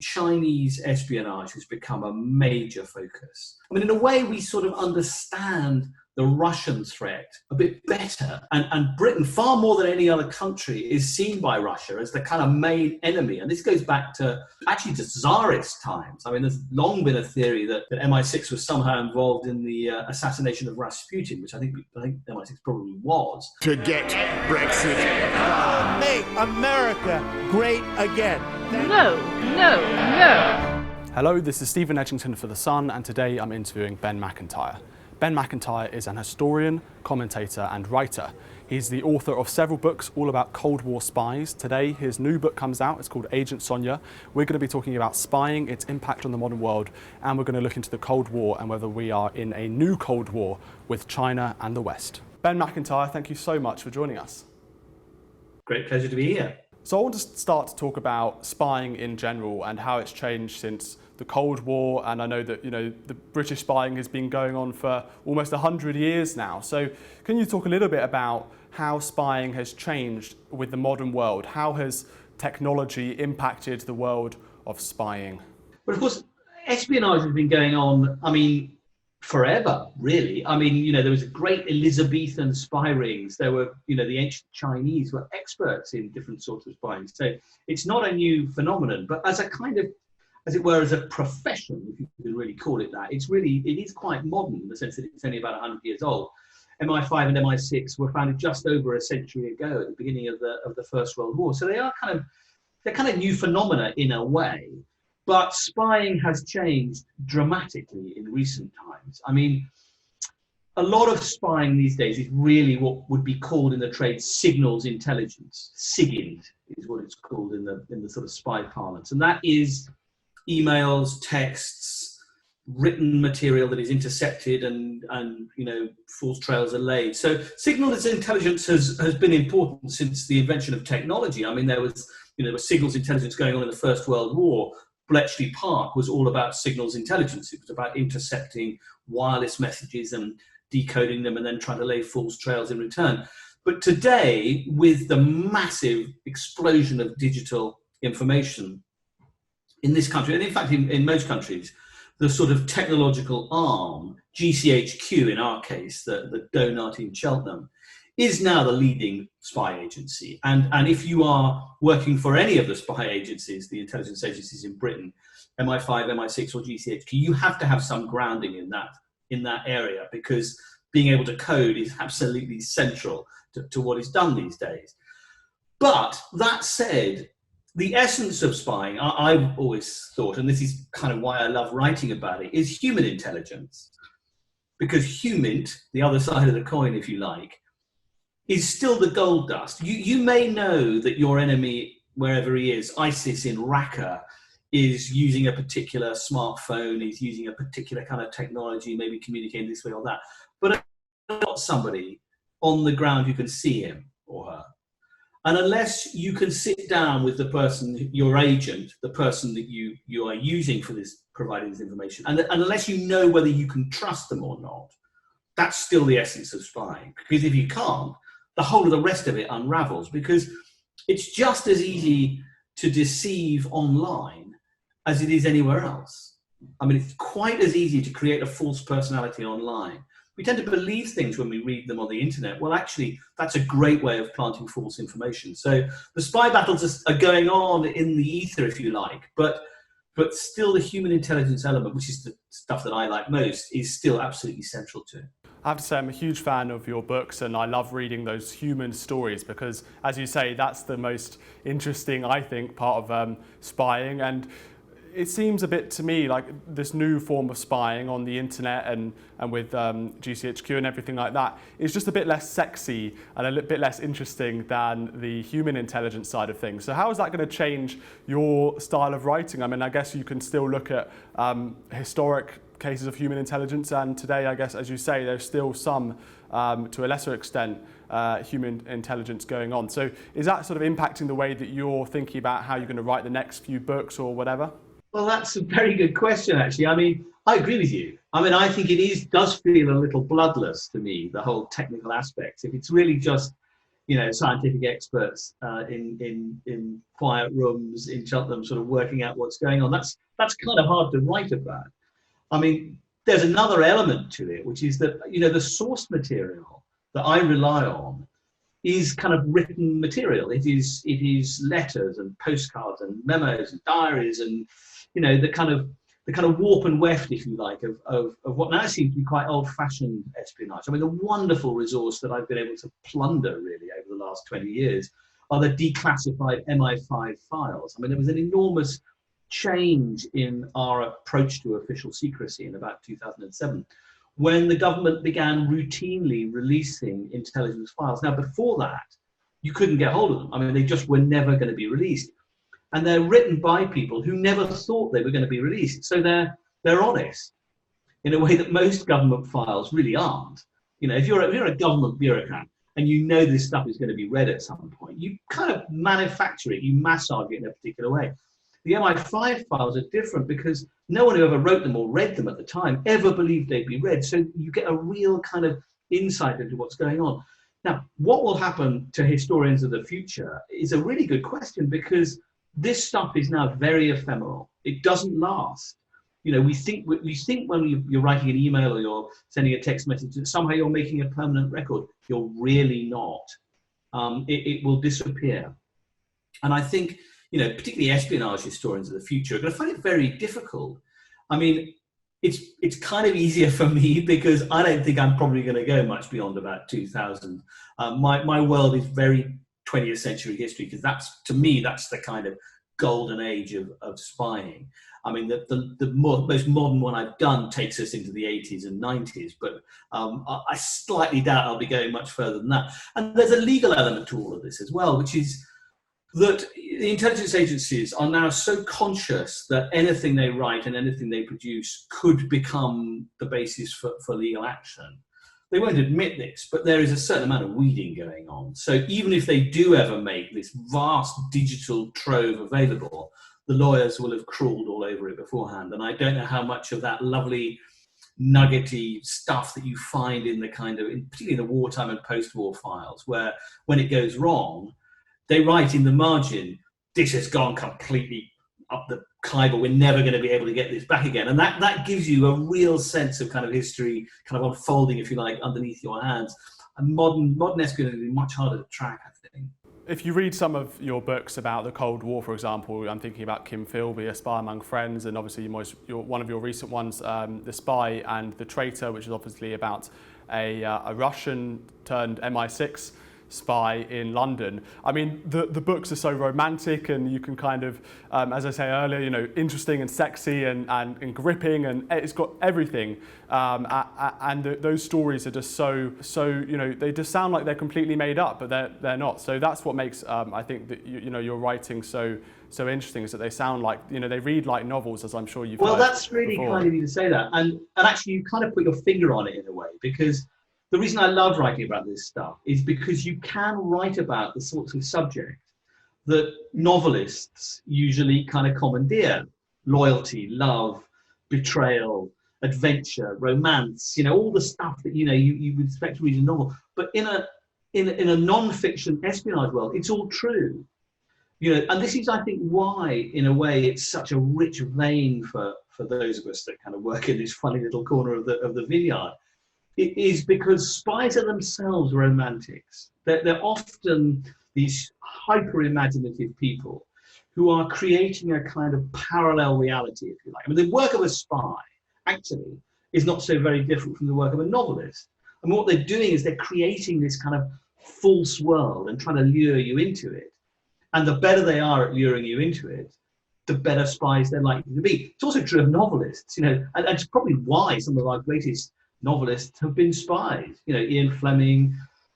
Chinese espionage has become a major focus. I mean, in a way, we sort of understand the Russian threat a bit better. And Britain, far more than any other country, is seen by Russia as the kind of main enemy. And this goes back to Tsarist times. I mean, there's long been a theory that MI6 was somehow involved in the assassination of Rasputin, which I think MI6 probably was. To get Brexit. Make America great again. No. Hello, this is Stephen Edginton for The Sun, and today I'm interviewing Ben Macintyre. Ben Macintyre is an historian, commentator and writer. He's the author of several books all about Cold War spies. Today his new book comes out, it's called Agent Sonya. We're going to be talking about spying, its impact on the modern world, and we're going to look into the Cold War and whether we are in a new Cold War with China and the West. Ben Macintyre, thank you so much for joining us. Great pleasure to be here. So I want to start to talk about spying in general and how it's changed since the Cold War, and I know that the British spying has been going on for almost 100 years now. So can you talk a little bit about how spying has changed with the modern world? How has technology impacted the world of spying? But of course, espionage has been going on, forever, really. There was a great Elizabethan spy rings. There were, the ancient Chinese were experts in different sorts of spying. So it's not a new phenomenon, but as a kind of, as it were, as a profession, if you can really call it that, it is quite modern in the sense that it's only about 100 years old. MI5 and MI6 were founded just over a century ago at the beginning of the First World War. So they're kind of new phenomena in a way. But spying has changed dramatically in recent times. A lot of spying these days is really what would be called in the trade signals intelligence. SIGINT is what it's called in the sort of spy parlance. And that is emails, texts, written material that is intercepted and false trails are laid. So signals intelligence has been important since the invention of technology. There were signals intelligence going on in the First World War. Bletchley Park was all about signals intelligence. It was about intercepting wireless messages and decoding them and then trying to lay false trails in return. But today, with the massive explosion of digital information in this country, and in fact in most countries, the sort of technological arm, GCHQ in our case, the donut in Cheltenham, is now the leading spy agency. And if you are working for any of the spy agencies, the intelligence agencies in Britain, MI5, MI6 or GCHQ, you have to have some grounding in that area, because being able to code is absolutely central to what is done these days. But that said, the essence of spying, I've always thought, and this is kind of why I love writing about it, is human intelligence. Because HUMINT, the other side of the coin if you like, is still the gold dust. You may know that your enemy, wherever he is, ISIS in Raqqa, is using a particular smartphone, is using a particular kind of technology, maybe communicating this way or that, but not somebody on the ground who can see him or her. And unless you can sit down with the person, your agent, the person that you are using for this, providing this information, and unless you know whether you can trust them or not, that's still the essence of spying. Because if you can't, the whole of the rest of it unravels, because it's just as easy to deceive online as it is anywhere else. It's quite as easy to create a false personality online. We tend to believe things when we read them on the internet. Well, actually, that's a great way of planting false information. So the spy battles are going on in the ether, if you like, but still the human intelligence element, which is the stuff that I like most, is still absolutely central to it. I have to say I'm a huge fan of your books, and I love reading those human stories because, as you say, that's the most interesting, I think, part of spying. And it seems a bit to me like this new form of spying on the internet and with GCHQ and everything like that is just a bit less sexy and a little bit less interesting than the human intelligence side of things. So how is that going to change your style of writing? I guess you can still look at historic cases of human intelligence, and today, I guess, as you say, there's still some, to a lesser extent, human intelligence going on. So is that sort of impacting the way that you're thinking about how you're going to write the next few books or whatever? Well, that's a very good question, actually. I agree with you. I think it does feel a little bloodless to me, the whole technical aspects. If it's really just scientific experts in quiet rooms in Cheltenham, sort of working out what's going on. That's kind of hard to write about. I mean, there's another element to it, which is that the source material that I rely on is kind of written material. It is letters and postcards and memos and diaries and the kind of warp and weft, if you like, of what now seems to be quite old-fashioned espionage. I mean, the wonderful resource that I've been able to plunder really over the last 20 years are the declassified MI5 files. I mean, there was an enormous change in our approach to official secrecy in about 2007, when the government began routinely releasing intelligence files. Now, before that, you couldn't get hold of them. I mean, they just were never going to be released. And they're written by people who never thought they were going to be released. So they're honest in a way that most government files really aren't. If you're a government bureaucrat and this stuff is going to be read at some point, you kind of manufacture it, you massage it in a particular way. The MI5 files are different because no one who ever wrote them or read them at the time ever believed they'd be read. So you get a real kind of insight into what's going on. Now, what will happen to historians of the future is a really good question, because this stuff is now very ephemeral. It doesn't last. We think when you're writing an email or you're sending a text message that somehow you're making a permanent record. You're really not. It will disappear. And I think, particularly espionage historians of the future are going to find it very difficult. I mean, it's kind of easier for me because I don't think I'm probably going to go much beyond about 2000. My world is very 20th century history, because to me, that's the kind of golden age of spying. I mean, the most modern one I've done takes us into the 80s and 90s, but I slightly doubt I'll be going much further than that. And there's a legal element to all of this as well, which is that the intelligence agencies are now so conscious that anything they write and anything they produce could become the basis for legal action. They won't admit this, but there is a certain amount of weeding going on. So even if they do ever make this vast digital trove available, the lawyers will have crawled all over it beforehand. And I don't know how much of that lovely nuggety stuff that you find in the particularly in the wartime and post-war files, where when it goes wrong, they write in the margin, this has gone completely up the Khyber, we're never going to be able to get this back again. And that gives you a real sense of kind of history kind of unfolding, if you like, underneath your hands. And modern espionage is much harder to track, I think. If you read some of your books about the Cold War, for example, I'm thinking about Kim Philby, A Spy Among Friends, and obviously one of your recent ones, The Spy and the Traitor, which is obviously about a Russian turned MI6 spy in London. I mean, the books are so romantic, and you can kind of, as I say earlier, interesting and sexy and gripping, and it's got everything. And those stories are just so they just sound like they're completely made up, but they're not. So that's what makes I think that your writing so interesting, is that they sound like they read like novels, as I'm sure you've heard that's really before. kind of you to say that, and actually you kind of put your finger on it in a way, because the reason I love writing about this stuff is because you can write about the sorts of subject that novelists usually kind of commandeer: loyalty, love, betrayal, adventure, romance, all the stuff that you would expect to read in a novel. But in a non-fiction espionage world, it's all true. And this is, I think, why, in a way, it's such a rich vein for those of us that kind of work in this funny little corner of the vineyard. It is because spies are themselves romantics. They're often these hyper-imaginative people who are creating a kind of parallel reality, if you like. I mean, the work of a spy, actually, is not so very different from the work of a novelist. And what they're doing is they're creating this kind of false world and trying to lure you into it. And the better they are at luring you into it, the better spies they're likely to be. It's also true of novelists, and it's probably why some of our greatest novelists have been spies. Ian Fleming,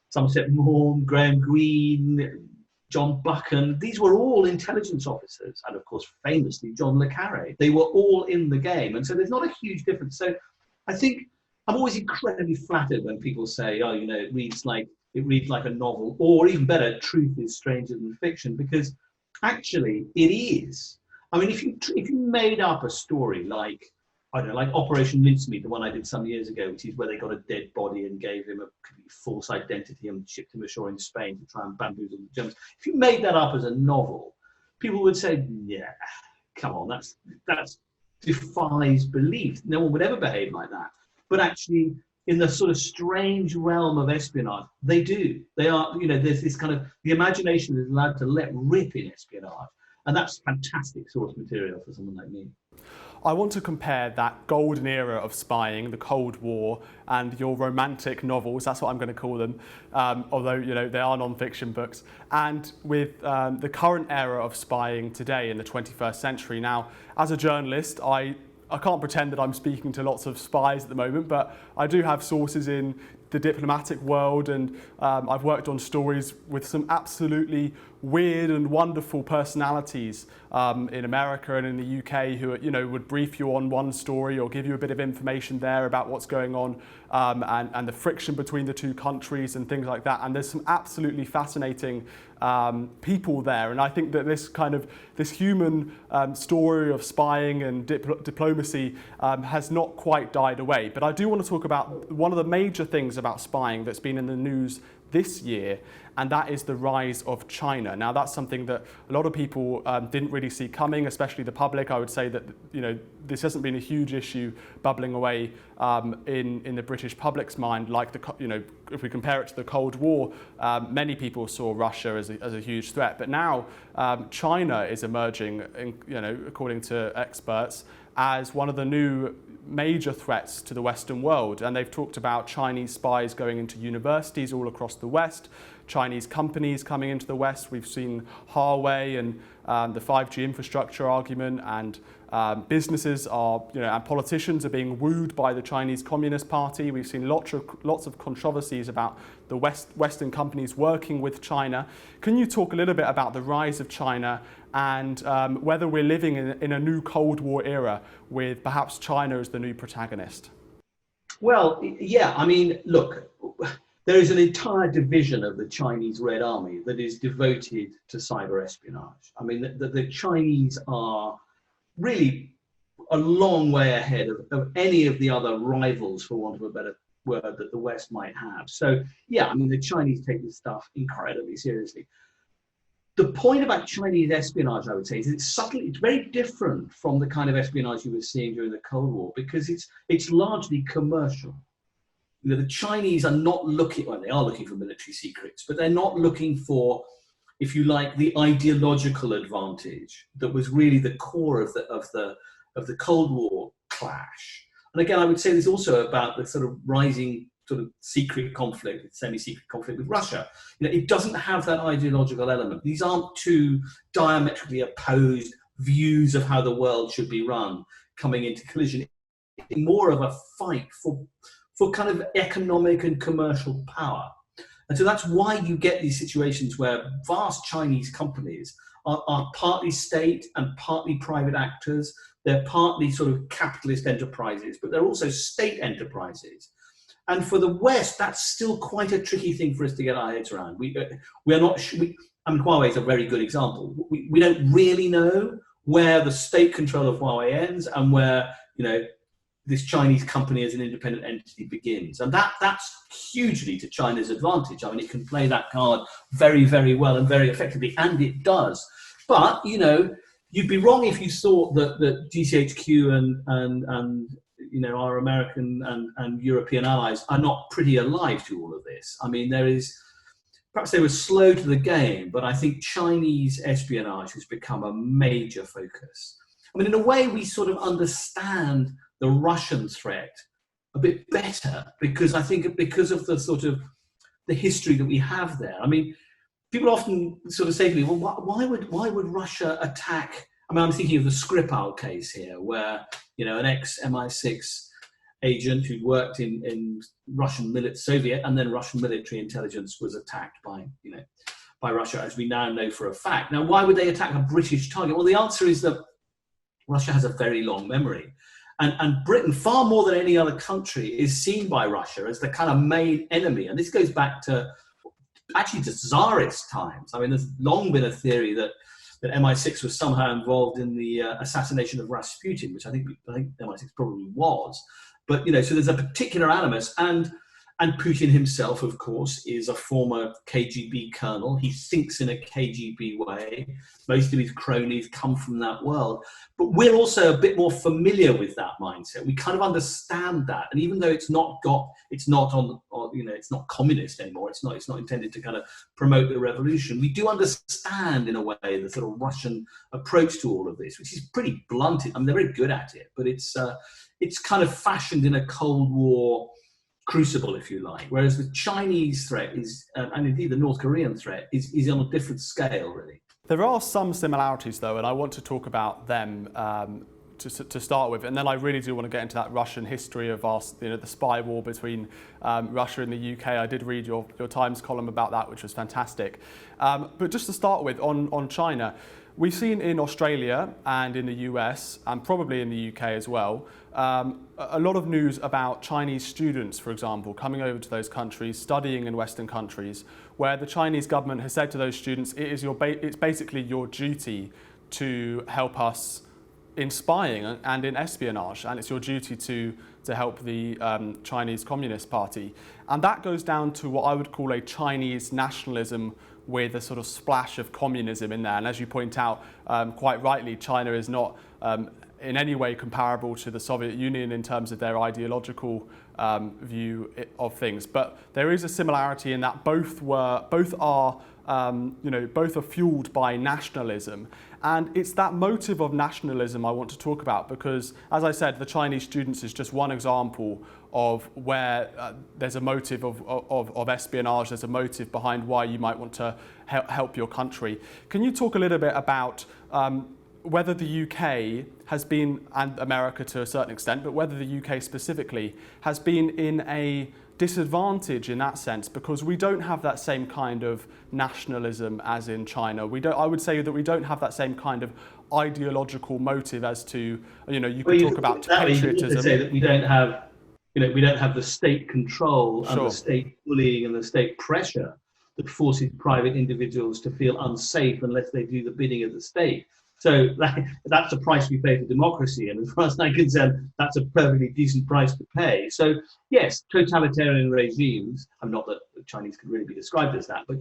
Somerset Maugham, Graham Greene, John Buchan. These were all intelligence officers, and of course, famously, John le Carré. They were all in the game, and so there's not a huge difference. So I think I'm always incredibly flattered when people say, "Oh, it reads like a novel," or even better, truth is stranger than fiction, because actually it is. I mean, if you made up a story like I don't know, like Operation Mincemeat, the one I did some years ago, which is where they got a dead body and gave him a false identity and shipped him ashore in Spain to try and bamboozle the Germans. If you made that up as a novel, people would say, yeah, come on, that's defies belief. No one would ever behave like that. But actually, in the sort of strange realm of espionage, they do. They are, there's this kind of, the imagination is allowed to let rip in espionage. And that's fantastic source material for someone like me. I want to compare that golden era of spying, the Cold War, and your romantic novels, that's what I'm going to call them, although they are non-fiction books, and with the current era of spying today in the 21st century. Now, as a journalist, I can't pretend that I'm speaking to lots of spies at the moment, but I do have sources in the diplomatic world, and I've worked on stories with some absolutely weird and wonderful personalities in America and in the UK who would brief you on one story or give you a bit of information there about what's going on and the friction between the two countries and things like that. And there's some absolutely fascinating people there, and I think that this human story of spying and diplomacy has not quite died away. But I do want to talk about one of the major things about spying that's been in the news this year, and that is the rise of China. Now, that's something that a lot of people didn't really see coming, especially the public. I would say that this hasn't been a huge issue bubbling away in the British public's mind. Like if we compare it to the Cold War, many people saw Russia as a huge threat, but now China is emerging, according to experts, as one of the new major threats to the Western world. And they've talked about Chinese spies going into universities all across the West, Chinese companies coming into the West. We've seen Huawei and the 5G infrastructure argument, and businesses are, and politicians are being wooed by the Chinese Communist Party. We've seen lots of controversies about the Western companies working with China. Can you talk a little bit about the rise of China and whether we're living in a new Cold War era with perhaps China as the new protagonist? Well, yeah, I mean, look, there is an entire division of the Chinese Red Army that is devoted to cyber espionage. I mean, the Chinese are really a long way ahead of any of the other rivals, for want of a better word, that the West might have. So, yeah, I mean, the Chinese take this stuff incredibly seriously. The point about Chinese espionage, I would say, is it's very different from the kind of espionage you were seeing during the Cold War, because it's largely commercial. The Chinese are not looking, well, they are looking for military secrets, but they're not looking for, if you like, the ideological advantage that was really the core of the Cold War clash. And again, I would say there's also about the sort of rising sort of secret conflict, semi-secret conflict with Russia. It doesn't have that ideological element. These aren't two diametrically opposed views of how the world should be run coming into collision. It's more of a fight for kind of economic and commercial power. And so that's why you get these situations where vast Chinese companies are partly state and partly private actors. They're partly sort of capitalist enterprises, but they're also state enterprises. And for the West, that's still quite a tricky thing for us to get our heads around. We are not. Huawei is a very good example. We don't really know where the state control of Huawei ends and where this Chinese company as an independent entity begins, and that's hugely to China's advantage. I mean, it can play that card very, very well and very effectively, and it does. But you'd be wrong if you thought that GCHQ and our American and European allies are not pretty alive to all of this. I mean, perhaps they were slow to the game, but I think Chinese espionage has become a major focus. I mean, in a way, we sort of understand the Russian threat a bit better because of the sort of the history that we have there. I mean, people often sort of say to me, well, why would Russia attack? I mean, I'm thinking of the Skripal case here, where an ex-MI6 agent who'd worked in Soviet and then Russian military intelligence was attacked by Russia, as we now know for a fact. Now, why would they attack a British target? Well, the answer is that Russia has a very long memory. And Britain, far more than any other country, is seen by Russia as the kind of main enemy. And this goes back to Tsarist times. I mean, there's long been a theory that that MI6 was somehow involved in the assassination of Rasputin, which I think MI6 probably was. But, so there's a particular animus, and Putin himself, of course, is a former KGB colonel. He thinks in a KGB way. Most of his cronies come from that world. But we're also a bit more familiar with that mindset. We kind of understand that. And even though it's not communist anymore, it's not intended to kind of promote the revolution, we do understand in a way the sort of Russian approach to all of this, which is pretty blunt. I mean, they're very good at it, but it's kind of fashioned in a Cold War crucible, if you like, whereas the Chinese threat is, and indeed the North Korean threat, is on a different scale, really. There are some similarities, though, and I want to talk about them to start with, and then I really do want to get into that Russian history of the spy war between Russia and the UK. I did read your Times column about that, which was fantastic. But just to start with, on China, we've seen in Australia and in the US, and probably in the UK as well, a lot of news about Chinese students, for example, coming over to those countries, studying in Western countries, where the Chinese government has said to those students, it's basically your duty to help us in spying and in espionage, and it's your duty to help the Chinese Communist Party. And that goes down to what I would call a Chinese nationalism with a sort of splash of communism in there. And as you point out, quite rightly, China is not in any way comparable to the Soviet Union in terms of their ideological view of things. But there is a similarity in that both are fueled by nationalism. And it's that motive of nationalism I want to talk about because, as I said, the Chinese students is just one example of where there's a motive of espionage, there's a motive behind why you might want to help your country. Can you talk a little bit about whether the UK has been, and America to a certain extent, but whether the UK specifically has been in a disadvantage in that sense because we don't have that same kind of nationalism as in China. I would say that we don't have that same kind of ideological motive as to, you could talk about patriotism. You could say that we don't have the state control and the state bullying and the state pressure that forces private individuals to feel unsafe unless they do the bidding of the state. So that's the price we pay for democracy, and as far as I'm concerned, that's a perfectly decent price to pay. So yes, totalitarian regimes, not that the Chinese could really be described as that, but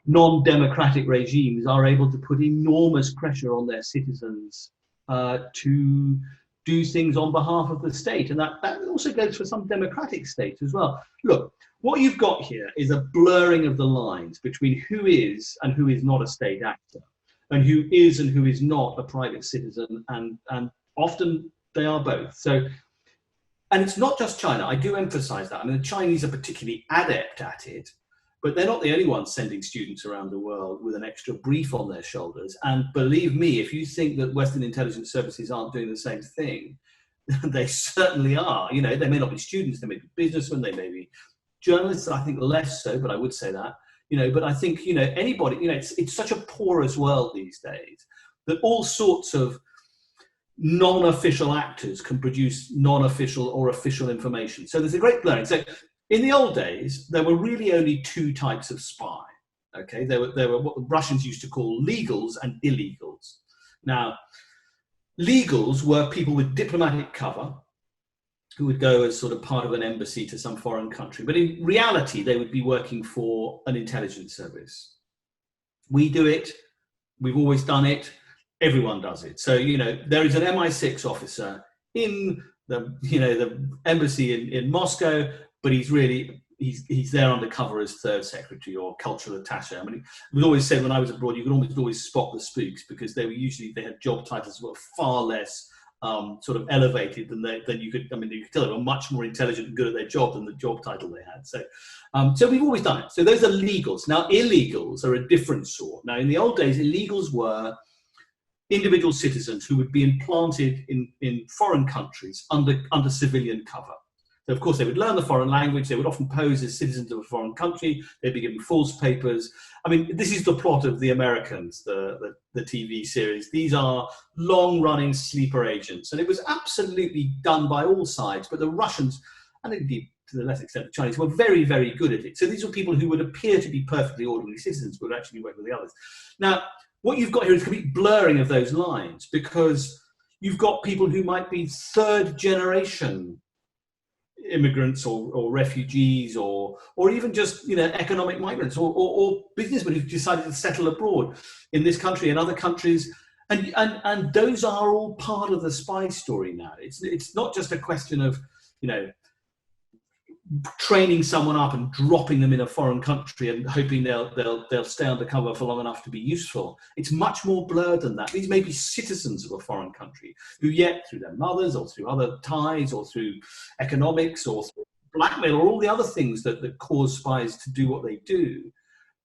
non-democratic regimes are able to put enormous pressure on their citizens to do things on behalf of the state, and that also goes for some democratic states as well. Look, what you've got here is a blurring of the lines between who is and who is not a state actor, and who is and who is not a private citizen, and often they are both. So, and it's not just China, I do emphasize that. I mean, the Chinese are particularly adept at it, but they're not the only ones sending students around the world with an extra brief on their shoulders. And believe me, if you think that Western intelligence services aren't doing the same thing, they certainly are. They may not be students, they may be businessmen, they may be journalists, I think less so, but I would say that. But I think, anybody, it's such a porous world these days that all sorts of non-official actors can produce non-official or official information. So there's a great blurring. So in the old days, there were really only two types of spy. Okay, there were what the Russians used to call legals and illegals. Now, legals were people with diplomatic cover who would go as sort of part of an embassy to some foreign country. But in reality, they would be working for an intelligence service. We do it. We've always done it. Everyone does it. So, there is an MI6 officer in the embassy in Moscow, but he's there undercover as third secretary or cultural attaché. I mean, it was always said when I was abroad, you could always spot the spooks because they had job titles that were far less sort of elevated than you could. I mean, you could tell they were much more intelligent and good at their job than the job title they had. So we've always done it. So those are legals. Now, illegals are a different sort. Now, in the old days, illegals were individual citizens who would be implanted in foreign countries under civilian cover. So, of course, they would learn the foreign language. They would often pose as citizens of a foreign country. They'd be given false papers. I mean, this is the plot of The Americans, the TV series. These are long-running sleeper agents. And it was absolutely done by all sides. But the Russians, and indeed to the less extent the Chinese, were very, very good at it. So these were people who would appear to be perfectly ordinary citizens, but would actually work with the others. Now, what you've got here is a complete blurring of those lines, because you've got people who might be third generation immigrants or refugees or even just economic migrants or businessmen who've decided to settle abroad in this country and other countries, and those are all part of the spy story now. It's not just a question of training someone up and dropping them in a foreign country and hoping they'll stay undercover for long enough to be useful. It's much more blurred than that. These may be citizens of a foreign country who, yet through their mothers or through other ties or through economics or through blackmail or all the other things that cause spies to do what they do,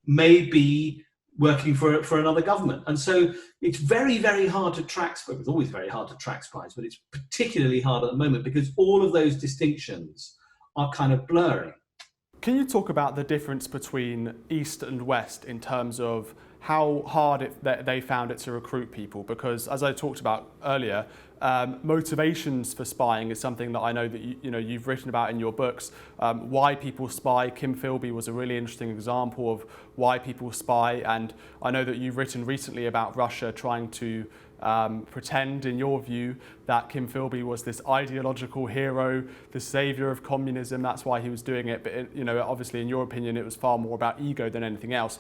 may be working for another government. And so it's very, very hard to track spies. It's always very hard to track spies, but it's particularly hard at the moment because all of those distinctions are kind of blurring. Can you talk about the difference between East and West in terms of how hard they found it to recruit people? Because as I talked about earlier, motivations for spying is something that I know that you've written about in your books. Why people spy. Kim Philby was a really interesting example of why people spy, and I know that you've written recently about Russia trying to pretend, in your view, that Kim Philby was this ideological hero, the saviour of communism. That's why he was doing it. But obviously, in your opinion, it was far more about ego than anything else.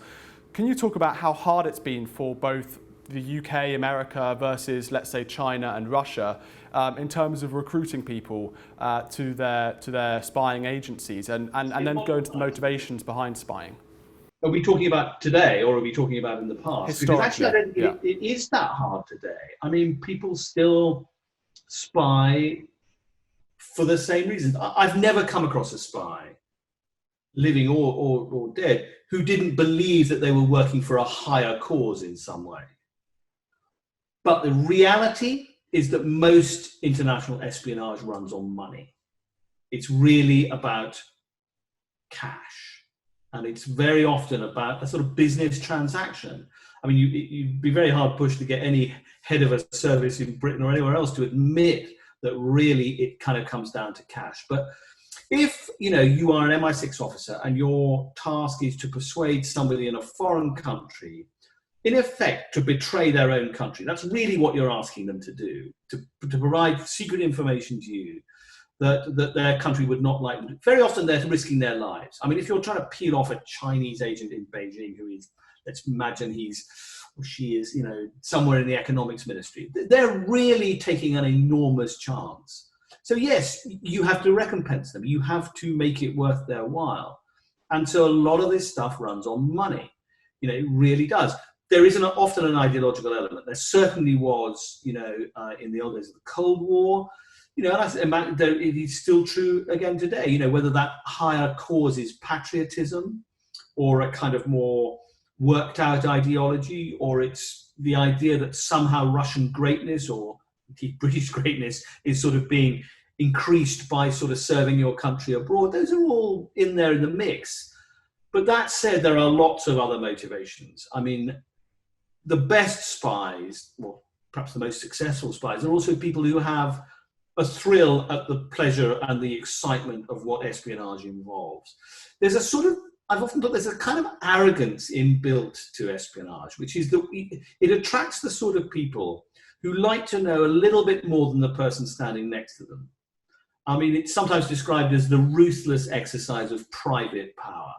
Can you talk about how hard it's been for both the UK, America versus, let's say, China and Russia in terms of recruiting people to their spying agencies, and then go into the motivations behind spying? Are we talking about today, or are we talking about in the past? Because actually, I don't think it is that hard today. I mean, people still spy for the same reasons. I've never come across a spy, living or dead, who didn't believe that they were working for a higher cause in some way. But the reality is that most international espionage runs on money. It's really about cash. And it's very often about a sort of business transaction. I mean, you'd be very hard pushed to get any head of a service in Britain or anywhere else to admit that really it kind of comes down to cash. But if you are an MI6 officer and your task is to persuade somebody in a foreign country, in effect, to betray their own country, that's really what you're asking them to do, to provide secret information to you that their country would not like. Very often they're risking their lives. I mean, if you're trying to peel off a Chinese agent in Beijing who is, let's imagine he's or she is, somewhere in the economics ministry, they're really taking an enormous chance. So yes, you have to recompense them. You have to make it worth their while. And so a lot of this stuff runs on money. It really does. There is often an ideological element. There certainly was, in the old days of the Cold War. And it is still true again today, whether that higher cause is patriotism or a kind of more worked out ideology, or it's the idea that somehow Russian greatness or indeed British greatness is sort of being increased by sort of serving your country abroad. Those are all in there in the mix. But that said, there are lots of other motivations. I mean, the best spies, or perhaps the most successful spies, are also people who have a thrill at the pleasure and the excitement of what espionage involves. There's a sort of, I've often thought there's a kind of arrogance inbuilt to espionage, which is that it attracts the sort of people who like to know a little bit more than the person standing next to them. I mean, it's sometimes described as the ruthless exercise of private power.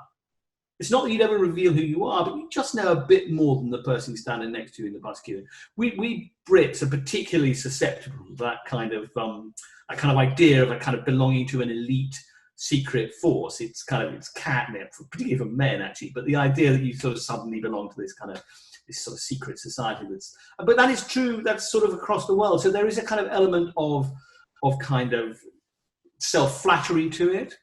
It's not that you'd ever reveal who you are, but you just know a bit more than the person standing next to you in the bus queue. We Brits are particularly susceptible to that kind of idea of a kind of belonging to an elite secret force. It's catnip, particularly for men actually. But the idea that you sort of suddenly belong to this sort of secret society but that is true. That's sort of across the world. So there is a kind of element of kind of self-flattery to it.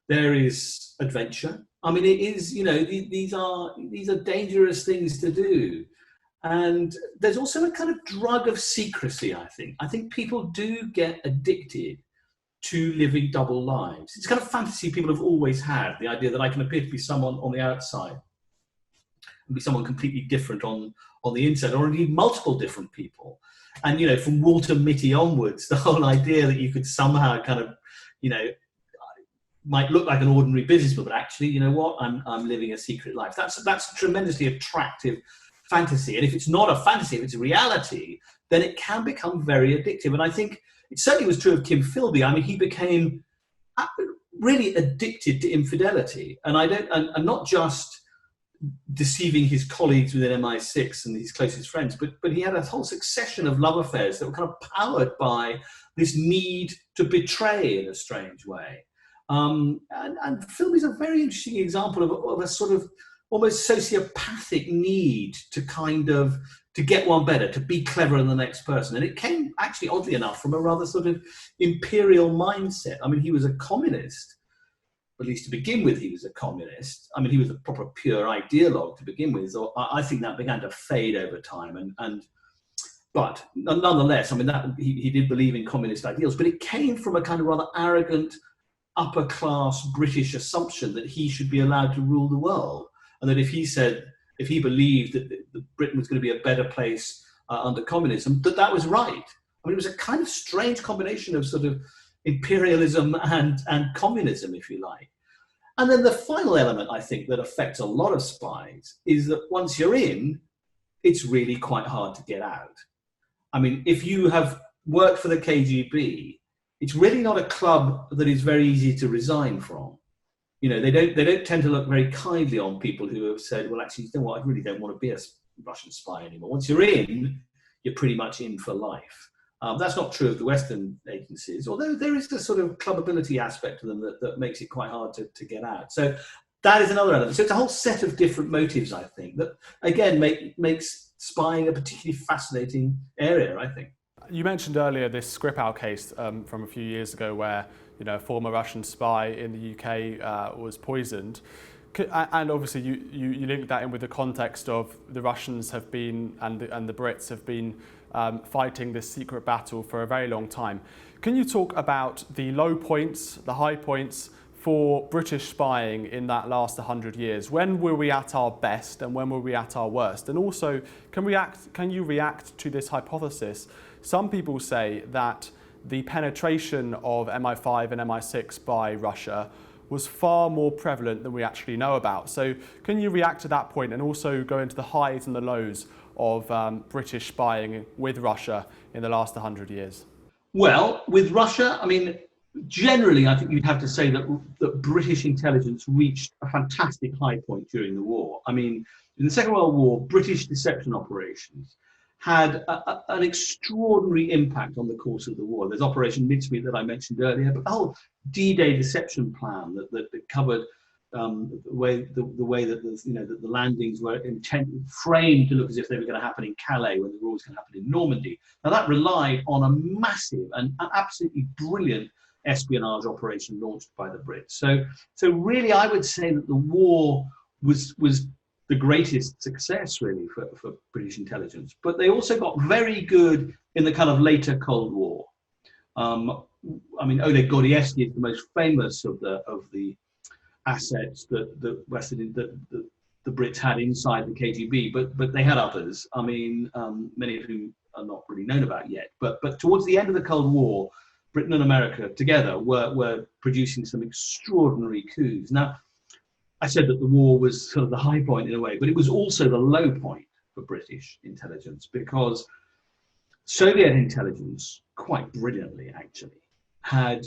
There is adventure. I mean, it is, these are dangerous things to do. And there's also a kind of drug of secrecy, I think. I think people do get addicted to living double lives. It's kind of fantasy people have always had, the idea that I can appear to be someone on the outside and be someone completely different on the inside, or indeed multiple different people. And, from Walter Mitty onwards, the whole idea that you could somehow kind of, might look like an ordinary businessman, but actually, I'm living a secret life. That's tremendously attractive fantasy. And if it's not a fantasy, if it's a reality, then it can become very addictive. And I think it certainly was true of Kim Philby. I mean, he became really addicted to infidelity. And not just deceiving his colleagues within MI6 and his closest friends, but he had a whole succession of love affairs that were kind of powered by this need to betray in a strange way. And Philby's a very interesting example of a sort of almost sociopathic need to to get one better, to be cleverer than the next person. And it came actually, oddly enough, from a rather sort of imperial mindset. I mean, he was a communist. At least to begin with, he was a communist. I mean, he was a proper pure ideologue to begin with. So I think that began to fade over time. But nonetheless, I mean, that he did believe in communist ideals, but it came from a kind of rather arrogant, upper class British assumption that he should be allowed to rule the world, and that if he believed that Britain was going to be a better place under communism, that was right. I mean, it was a kind of strange combination of sort of imperialism and communism, if you like. And then the final element, I think, that affects a lot of spies is that once you're in, it's really quite hard to get out. I mean, if you have worked for the KGB, it's really not a club that is very easy to resign from. You know, they don't tend to look very kindly on people who have said, well, actually, you know what, I really don't want to be a Russian spy anymore. Once you're in, you're pretty much in for life. That's not true of the Western agencies, although there is a sort of clubability aspect to them that makes it quite hard to get out. So that is another element. So it's a whole set of different motives, I think, that, again, makes spying a particularly fascinating area, I think. You mentioned earlier this Skripal case from a few years ago where, you know, a former Russian spy in the UK was poisoned. And obviously you link that in with the context of the Russians have been, and the Brits have been fighting this secret battle for a very long time. Can you talk about the low points, the high points for British spying in that last 100 years? When were we at our best and when were we at our worst? And also, can you react to this hypothesis? Some people say that the penetration of MI5 and MI6 by Russia was far more prevalent than we actually know about. So can you react to that point and also go into the highs and the lows of British spying with Russia in the last 100 years? Well, with Russia, I mean, generally, I think you'd have to say that British intelligence reached a fantastic high point during the war. I mean, in the Second World War, British deception operations had an extraordinary impact on the course of the war. There's Operation Mincemeat that I mentioned earlier, but the whole D-Day deception plan that covered the way that the landings were framed to look as if they were going to happen in Calais when the war was going to happen in Normandy. Now that relied on a massive and absolutely brilliant espionage operation launched by the Brits. So really, I would say that the war was the greatest success really for British intelligence. But they also got very good in the kind of later Cold War. I mean, Oleg Gordievsky is the most famous of the assets that the Brits had inside the KGB, but they had others. I mean, many of whom are not really known about yet. But towards the end of the Cold War, Britain and America together were producing some extraordinary coups. Now, I said that the war was sort of the high point in a way, but it was also the low point for British intelligence, because Soviet intelligence, quite brilliantly actually, had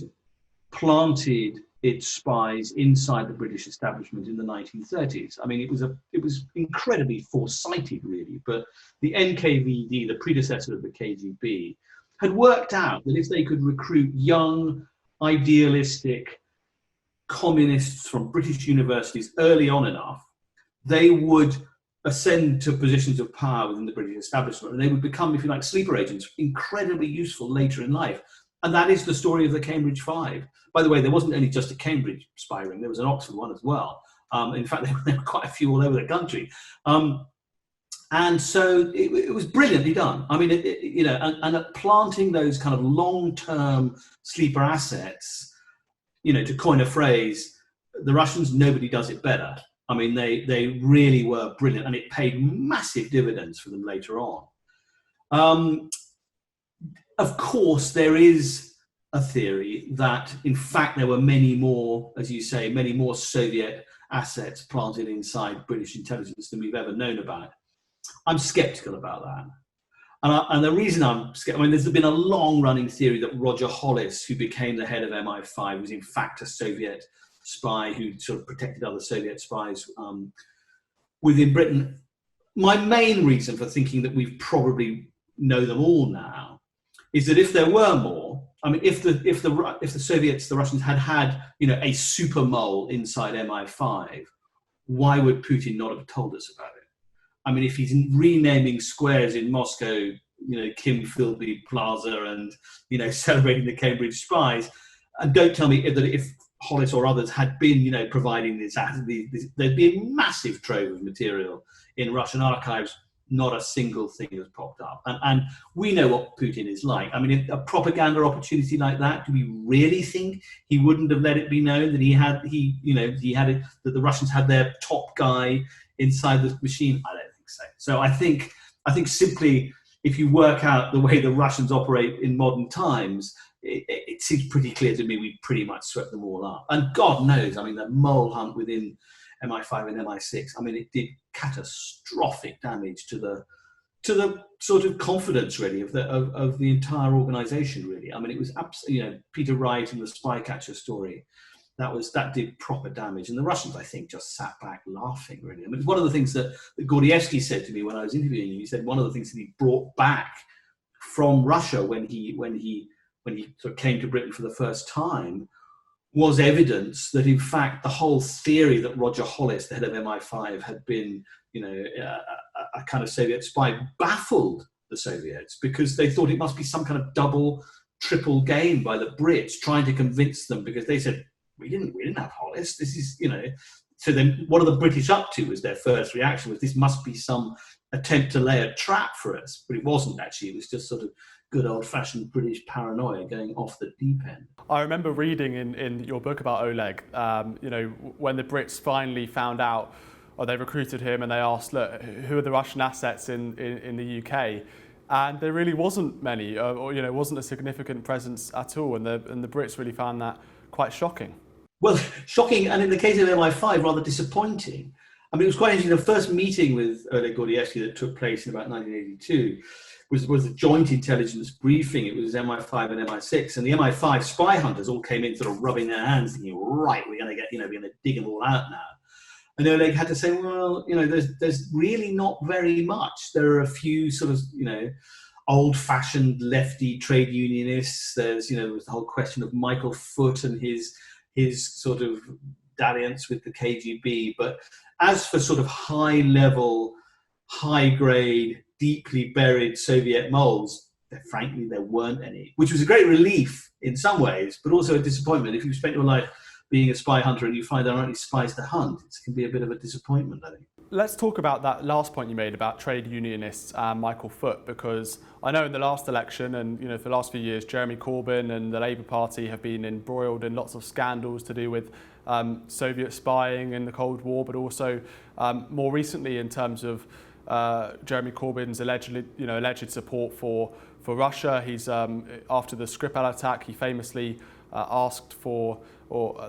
planted its spies inside the British establishment in the 1930s. I mean, it was incredibly foresighted, really, but the NKVD, the predecessor of the KGB, had worked out that if they could recruit young, idealistic communists from British universities early on enough, they would ascend to positions of power within the British establishment, and they would become, if you like, sleeper agents, incredibly useful later in life. And that is the story of the Cambridge Five. By the way, there wasn't only just a Cambridge spy ring, there was an Oxford one as well. In fact, there were quite a few all over the country. And so it was brilliantly done. I mean, and planting those kind of long-term sleeper assets, to coin a phrase, the Russians, nobody does it better. I mean, they really were brilliant, and it paid massive dividends for them later on. Of course, there is a theory that, in fact, there were many more, as you say, many more Soviet assets planted inside British intelligence than we've ever known about. I'm sceptical about that. And the reason I'm scared, I mean, there's been a long-running theory that Roger Hollis, who became the head of MI5, was in fact a Soviet spy who sort of protected other Soviet spies within Britain. My main reason for thinking that we probably know them all now is that if there were more, I mean, if the Soviets, the Russians had a super mole inside MI5, why would Putin not have told us about it? I mean, if he's renaming squares in Moscow, Kim Philby Plaza and, celebrating the Cambridge spies, and don't tell me that if Hollis or others had been, providing this, there'd be a massive trove of material in Russian archives. Not a single thing has popped up. And we know what Putin is like. I mean, a propaganda opportunity like that, do we really think he wouldn't have let it be known that that the Russians had their top guy inside the machine? I don't think so. So I think simply, if you work out the way the Russians operate in modern times, it seems pretty clear to me we pretty much swept them all up. And God knows, I mean, the mole hunt within MI5 and MI6, I mean, it did catastrophic damage to the sort of confidence, really, of the entire organisation, really. I mean, it was absolutely, Peter Wright and the spy catcher story, that did proper damage. And the Russians, I think, just sat back laughing, really. I mean, one of the things that Gordievsky said to me when I was interviewing him, he said one of the things that he brought back from Russia when he sort of came to Britain for the first time was evidence that, in fact, the whole theory that Roger Hollis, the head of MI5, had been, a kind of Soviet spy, baffled the Soviets, because they thought it must be some kind of double, triple game by the Brits trying to convince them, because they said, we didn't have Hollis. This is, So then, what are the British up to? Was their first reaction was this must be some attempt to lay a trap for us, but it wasn't actually. It was just sort of good old-fashioned British paranoia going off the deep end. I remember reading in your book about Oleg, when the Brits finally found out, or they recruited him and they asked, look, who are the Russian assets in the UK? And there really wasn't many, wasn't a significant presence at all. And the Brits really found that quite shocking. Well, shocking, and in the case of MI5, rather disappointing. I mean, it was quite interesting. The first meeting with Oleg Gordievsky that took place in about 1982 was a joint intelligence briefing. It was MI5 and MI6, and the MI5 spy hunters all came in sort of rubbing their hands, thinking, right, we're going to dig them all out now. And Oleg had to say, well, there's really not very much. There are a few sort of, old-fashioned lefty trade unionists. There's, there was the whole question of Michael Foot and his sort of dalliance with the KGB. But as for sort of high-level, high-grade, deeply buried Soviet moles, frankly, there weren't any, which was a great relief in some ways, but also a disappointment. If you've spent your life being a spy hunter and you find there aren't any spies to hunt, it can be a bit of a disappointment, I think. Let's talk about that last point you made about trade unionists and Michael Foot, because I know in the last election and for the last few years, Jeremy Corbyn and the Labour Party have been embroiled in lots of scandals to do with Soviet spying in the Cold War, but also more recently in terms of Jeremy Corbyn's alleged support for Russia. He's after the Skripal attack, he famously asked for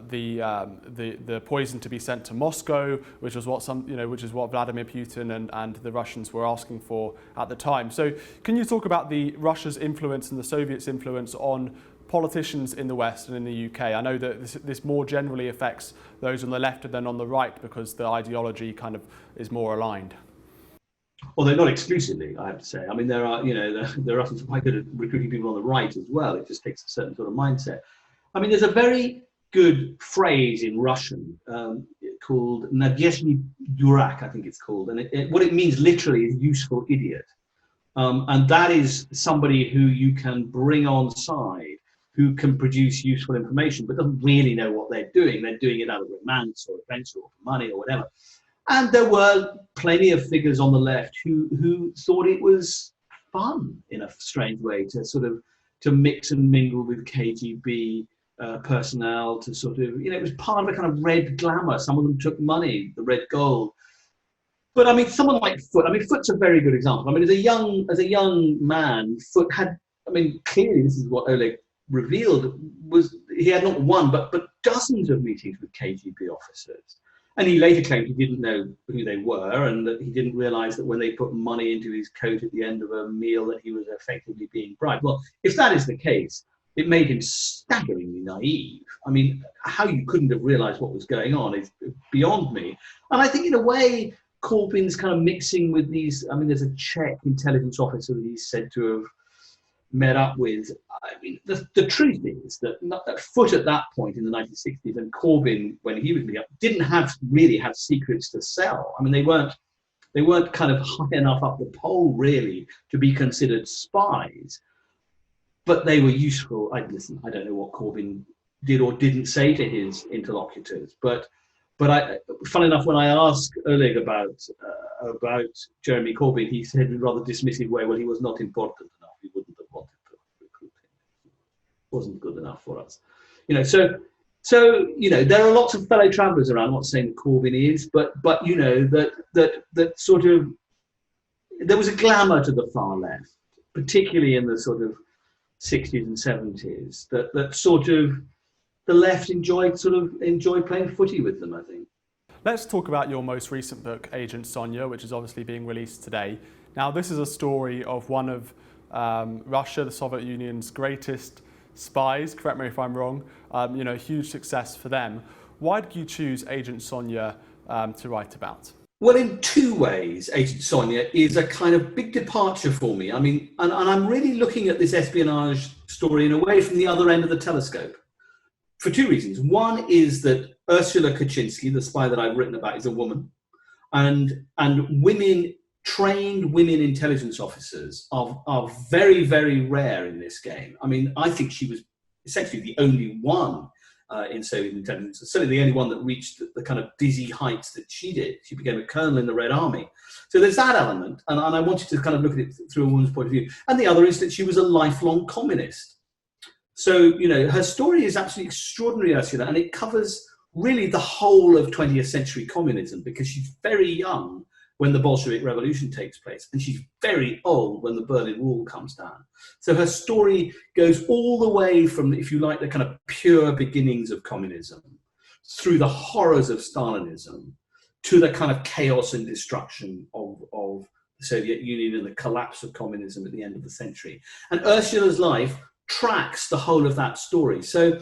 the poison to be sent to Moscow, which is what Vladimir Putin and the Russians were asking for at the time. So, can you talk about Russia's influence and the Soviets' influence on politicians in the West and in the UK? I know that this more generally affects those on the left than on the right because the ideology kind of is more aligned. Well, they're not exclusively, I have to say. I mean, there are, the Russians are quite good at recruiting people on the right as well. It just takes a certain sort of mindset. I mean, there's a very good phrase in Russian called Nadezhny Durak, I think it's called. And what it means literally is useful idiot. And that is somebody who you can bring on side, who can produce useful information, but doesn't really know what they're doing. They're doing it out of romance or adventure or for money or whatever. And there were plenty of figures on the left who thought it was fun in a strange way to mix and mingle with KGB personnel, to sort of, it was part of a kind of red glamour. Some of them took money, the red gold. But I mean, someone like Foot, Foot's a very good example. I mean, as a young man, Foot had, clearly this is what Oleg revealed, was he had not one, but dozens of meetings with KGB officers. And he later claimed he didn't know who they were, and that he didn't realise that when they put money into his coat at the end of a meal that he was effectively being bribed. Well, if that is the case, it made him staggeringly naive. I mean, how you couldn't have realised what was going on is beyond me. And I think in a way, Corbyn's kind of mixing with these, I mean, there's a Czech intelligence officer that he's said to have met up with. I mean, the truth is that Foot at that point in the 1960s and Corbyn, when he was meeting up, didn't really have secrets to sell. I mean, they weren't kind of high enough up the pole really to be considered spies, but they were useful. I don't know what Corbyn did or didn't say to his interlocutors, but funny enough, when I asked Oleg about Jeremy Corbyn, he said in a rather dismissive way, well, he was not important enough. He wouldn't have wanted to recruit him. Wasn't good enough for us. So there are lots of fellow travellers around. I'm not saying that Corbyn is, but that sort of, there was a glamour to the far left, particularly in the sort of 60s and 70s, that sort of the left enjoyed playing footy with them, I think. Let's talk about your most recent book, Agent Sonya, which is obviously being released today. Now, this is a story of one of Russia, the Soviet Union's greatest spies, correct me if I'm wrong, huge success for them. Why did you choose Agent Sonya to write about? Well, in two ways, Agent Sonya is a kind of big departure for me. I mean, and I'm really looking at this espionage story in a way from the other end of the telescope for two reasons. One is that Ursula Kaczynski, the spy that I've written about, is a woman, and trained women intelligence officers are very, very rare in this game. I mean, I think she was essentially the only one in Soviet intelligence, certainly the only one that reached the kind of dizzy heights that she did. She became a colonel in the Red Army. So there's that element, and I wanted to kind of look at it through a woman's point of view. And the other is that she was a lifelong communist. So, her story is absolutely extraordinary, Ursula, and it covers really the whole of 20th century communism, because she's very young when the Bolshevik Revolution takes place, and she's very old when the Berlin Wall comes down. So her story goes all the way from, if you like, the kind of pure beginnings of communism, through the horrors of Stalinism, to the kind of chaos and destruction of the Soviet Union and the collapse of communism at the end of the century. And Ursula's life tracks the whole of that story. So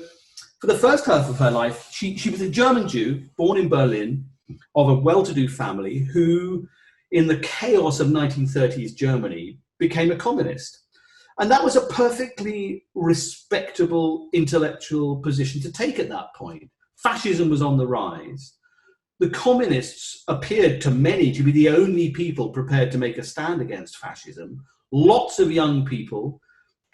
for the first half of her life, she was a German Jew born in Berlin, of a well-to-do family, who, in the chaos of 1930s Germany, became a communist. And that was a perfectly respectable intellectual position to take at that point. Fascism was on the rise. The communists appeared to many to be the only people prepared to make a stand against fascism. Lots of young people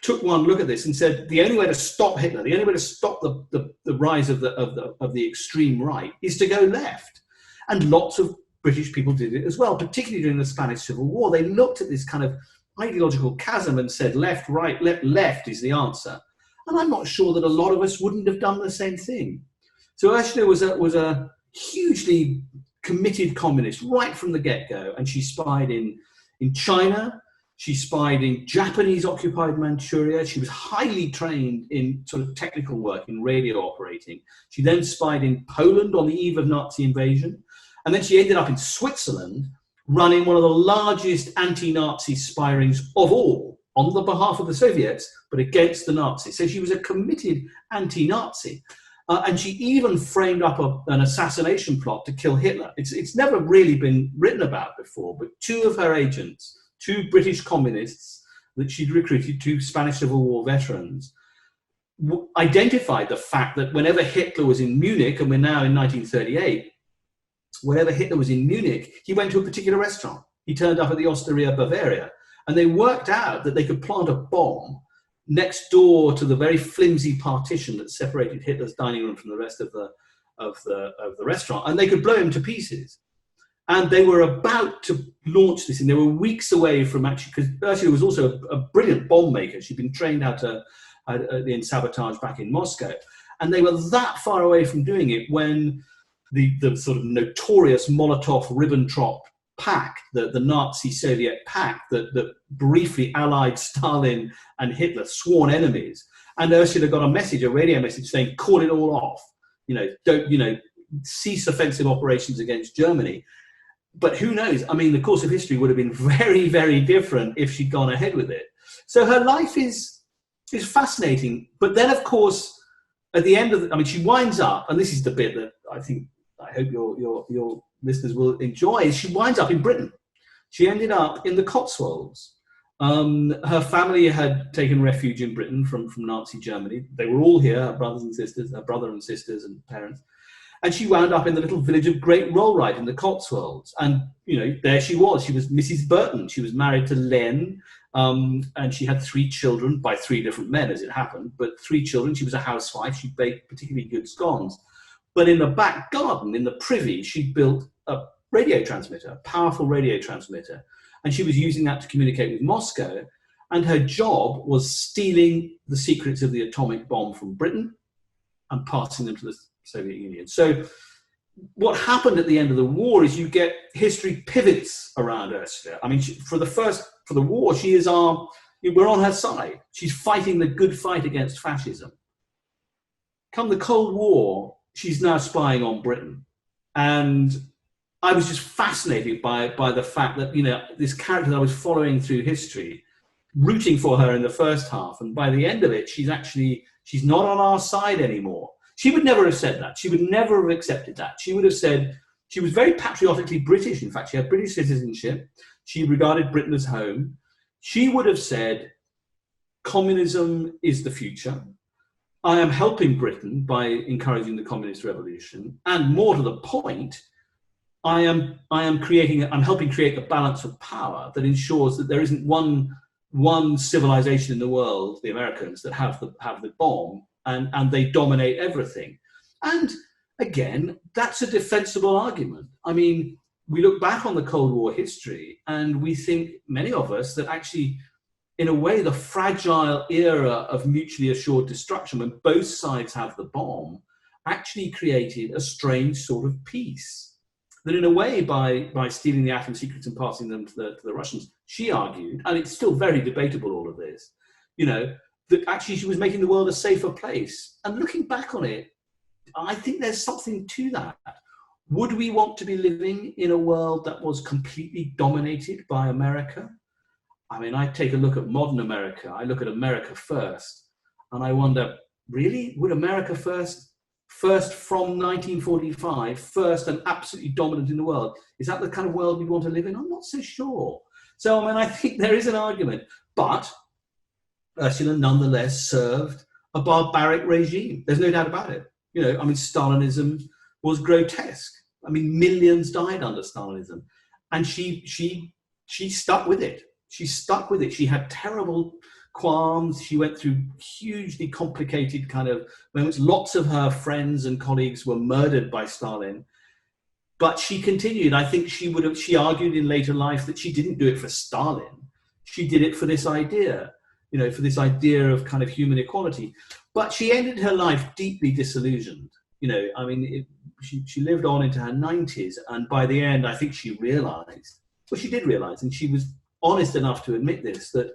took one look at this and said, the only way to stop Hitler, the only way to stop the rise of the extreme right is to go left. And lots of British people did it as well, particularly during the Spanish Civil War. They looked at this kind of ideological chasm and said, left, right, left is the answer. And I'm not sure that a lot of us wouldn't have done the same thing. So Ursula was a hugely committed communist right from the get-go. And she spied in China. She spied in Japanese-occupied Manchuria. She was highly trained in sort of technical work in radio operating. She then spied in Poland on the eve of Nazi invasion. And then she ended up in Switzerland running one of the largest anti-Nazi spy rings of all, on the behalf of the Soviets, but against the Nazis. So she was a committed anti-Nazi. And she even framed up an assassination plot to kill Hitler. It's never really been written about before, but two of her agents, two British communists that she'd recruited, two Spanish Civil War veterans, identified the fact that whenever Hitler was in Munich, and we're now in 1938, whenever Hitler was in Munich, he went to a particular restaurant. He turned up at the Osteria Bavaria, and they worked out that they could plant a bomb next door to the very flimsy partition that separated Hitler's dining room from the rest of the restaurant, and they could blow him to pieces. And they were about to launch this, and they were weeks away from actually, because Ursula was also a brilliant bomb maker. She'd been trained in sabotage back in Moscow. And they were that far away from doing it when the sort of notorious Molotov-Ribbentrop pact, the Nazi-Soviet pact that briefly allied Stalin and Hitler, sworn enemies. And Ursula got a radio message saying, call it all off. cease offensive operations against Germany. But who knows? I mean, the course of history would have been very, very different if she'd gone ahead with it. So her life is fascinating. But then, of course, at the end of she winds up, and this is the bit that I hope your listeners will enjoy, is she winds up in Britain. She ended up in the Cotswolds. Her family had taken refuge in Britain from Nazi Germany. They were all here, her brothers and sisters, her brother and sisters and parents. And she wound up in the little village of Great Rollright in the Cotswolds. And, there she was. She was Mrs. Burton. She was married to Len, and she had 3 children by 3 different men, as it happened. But 3 children. She was a housewife. She baked particularly good scones. But in the back garden, in the privy, she built a radio transmitter, a powerful radio transmitter. And she was using that to communicate with Moscow. And her job was stealing the secrets of the atomic bomb from Britain and passing them to the Soviet Union. So what happened at the end of the war is you get history pivots around Ursula. For the war, we're on her side. She's fighting the good fight against fascism. Come the Cold War, she's now spying on Britain. And I was just fascinated by the fact that, this character that I was following through history, rooting for her in the first half. And by the end of it, she's not on our side anymore. She would never have said that. She would never have accepted that. She would have said, she was very patriotically British. In fact, she had British citizenship. She regarded Britain as home. She would have said, communism is the future. I am helping Britain by encouraging the communist revolution. And more to the point, I'm helping create a balance of power that ensures that there isn't one civilization in the world, the Americans, that have the bomb, and they dominate everything. And again, that's a defensible argument. We look back on the Cold War history and we think, many of us, that actually, in a way, the fragile era of mutually assured destruction, when both sides have the bomb, actually created a strange sort of peace. That in a way, by stealing the atom secrets and passing them to the Russians, she argued, and it's still very debatable, all of this, that actually she was making the world a safer place. And looking back on it, I think there's something to that. Would we want to be living in a world that was completely dominated by America? I take a look at modern America. I look at America first, and I wonder, really, would America first from 1945, first and absolutely dominant in the world? Is that the kind of world we'd want to live in? I'm not so sure. So, I think there is an argument, but Ursula nonetheless served a barbaric regime. There's no doubt about it. Stalinism was grotesque. Millions died under Stalinism, and she stuck with it. She stuck with it. She had terrible qualms. She went through hugely complicated kind of moments. Lots of her friends and colleagues were murdered by Stalin, but she continued. I think she argued in later life that she didn't do it for Stalin. She did it for this idea, for this idea of kind of human equality. But she ended her life deeply disillusioned. She lived on into her 90s, and by the end, I think she did realize, and she was honest enough to admit this, that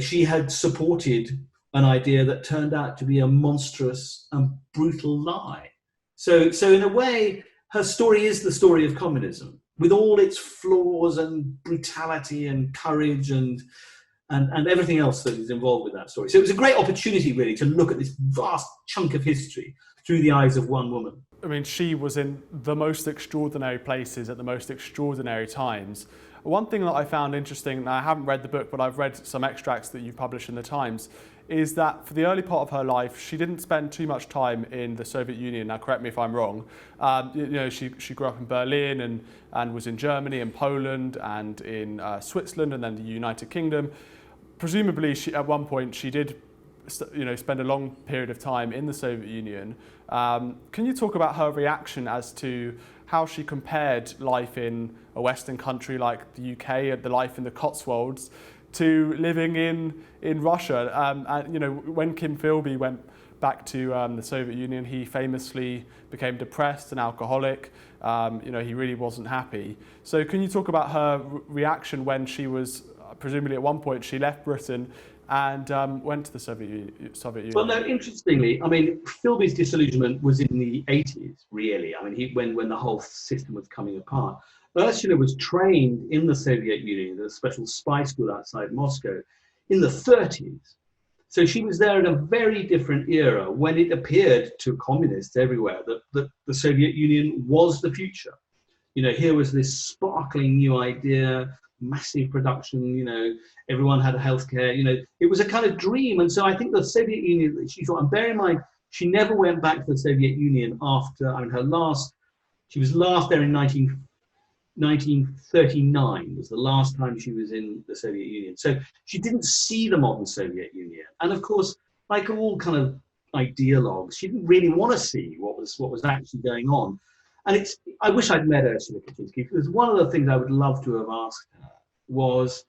she had supported an idea that turned out to be a monstrous and brutal lie. So in a way, her story is the story of communism, with all its flaws and brutality and courage and everything else that is involved with that story. So it was a great opportunity, really, to look at this vast chunk of history through the eyes of one woman. She was in the most extraordinary places at the most extraordinary times. One thing that I found interesting, and I haven't read the book, but I've read some extracts that you've published in the Times, is that for the early part of her life, she didn't spend too much time in the Soviet Union. Now, correct me if I'm wrong. She grew up in Berlin and was in Germany and Poland and in Switzerland and then the United Kingdom. Presumably, at one point, she did spend a long period of time in the Soviet Union. Can you talk about her reaction as to how she compared life in a Western country like the UK, the life in the Cotswolds, to living in Russia? When Kim Philby went back to the Soviet Union, he famously became depressed and alcoholic. He really wasn't happy. So can you talk about her reaction when she was, presumably at one point, she left Britain and went to the Soviet Union. Well, no, interestingly, I mean, Philby's disillusionment was in the 80s, really. I mean, when the whole system was coming apart. Ursula was trained in the Soviet Union, the special spy school outside Moscow, in the 30s. So she was there in a very different era when it appeared to communists everywhere that the Soviet Union was the future. You know, here was this sparkling new idea, massive production, you know, everyone had healthcare, you know, it was a kind of dream. And so I think the Soviet Union, she thought, and bear in mind, she never went back to the Soviet Union after, I mean, she was last there in 1939 was the last time she was in the Soviet Union. So she didn't see the modern Soviet Union. And of course, like all kind of ideologues, she didn't really want to see what was actually going on. And I wish I'd met Ursula Kaczynski, because one of the things I would love to have asked her was,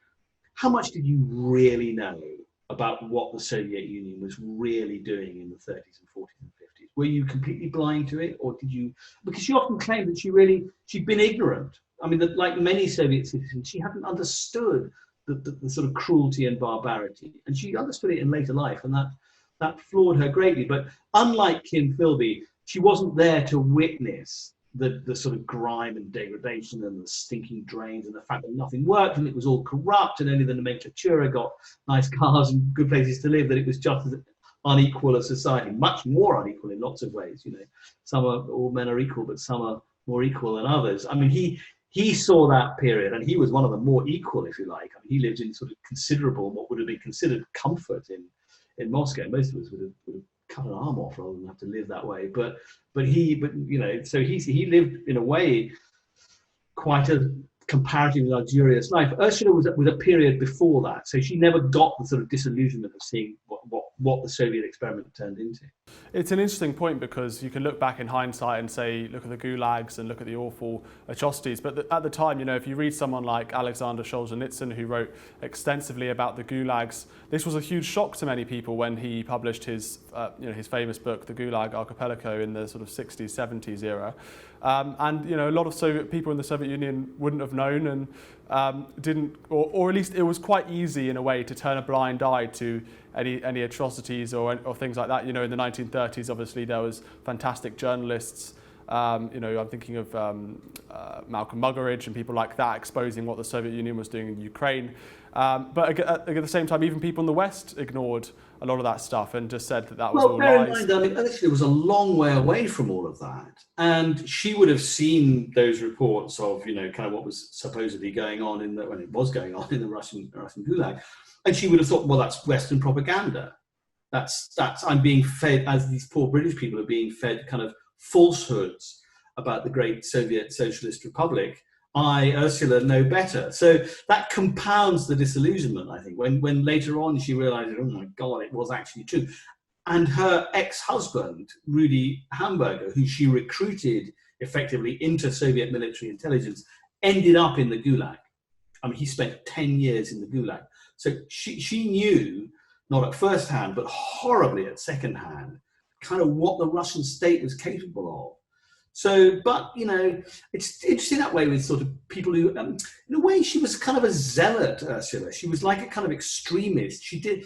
how much did you really know about what the Soviet Union was really doing in the 30s and 40s and 50s? Were you completely blind to it, or did you? Because she often claimed that she'd been ignorant. I mean, that like many Soviet citizens, she hadn't understood the sort of cruelty and barbarity, and she understood it in later life, and that floored her greatly. But unlike Kim Philby, she wasn't there to witness the sort of grime and degradation and the stinking drains and the fact that nothing worked and it was all corrupt and only the nomenklatura got nice cars and good places to live, that it was just as unequal a society, much more unequal in lots of ways. You know, all men are equal, but some are more equal than others. I mean, he saw that period, and he was one of the more equal, if you like. I mean, he lived in sort of considerable, what would have been considered comfort in Moscow. Most of us would have cut an arm off rather than have to live that way. But you know, so he lived in a way quite a comparatively luxurious life. Ursula was a period before that, so she never got the sort of disillusionment of seeing what the Soviet experiment turned into. It's an interesting point, because you can look back in hindsight and say, look at the gulags and look at the awful atrocities. But at the time, you know, if you read someone like Alexander Solzhenitsyn, who wrote extensively about the gulags, this was a huge shock to many people when he published his famous book, The Gulag Archipelago, in the sort of 60s, 70s era. And, you know, a lot of Soviet people in the Soviet Union wouldn't have known and didn't, or at least it was quite easy in a way to turn a blind eye to any atrocities or things like that. You know, in the 1930s, obviously, there was fantastic journalists. You know, I'm thinking of Malcolm Muggeridge and people like that exposing what the Soviet Union was doing in Ukraine. But at the same time, even people in the West ignored a lot of that stuff and just said that was all lies. Well, bear in mind, I mean, Ursula was a long way away from all of that. And she would have seen those reports of, you know, kind of what was supposedly going on when it was going on in the Russian Gulag. And she would have thought, well, that's Western propaganda. That's I'm being fed, as these poor British people are being fed kind of falsehoods about the great Soviet Socialist Republic. I, Ursula, know better. So that compounds the disillusionment, I think, when later on she realized, oh my God, it was actually true. And her ex-husband, Rudi Hamburger, who she recruited effectively into Soviet military intelligence, ended up in the Gulag. I mean, he spent 10 years in the Gulag. So she knew, not at first hand, but horribly at second hand, kind of what the Russian state was capable of. So, but, you know, it's interesting that way with sort of people who, in a way, she was kind of a zealot, Ursula. She was like a kind of extremist. She did,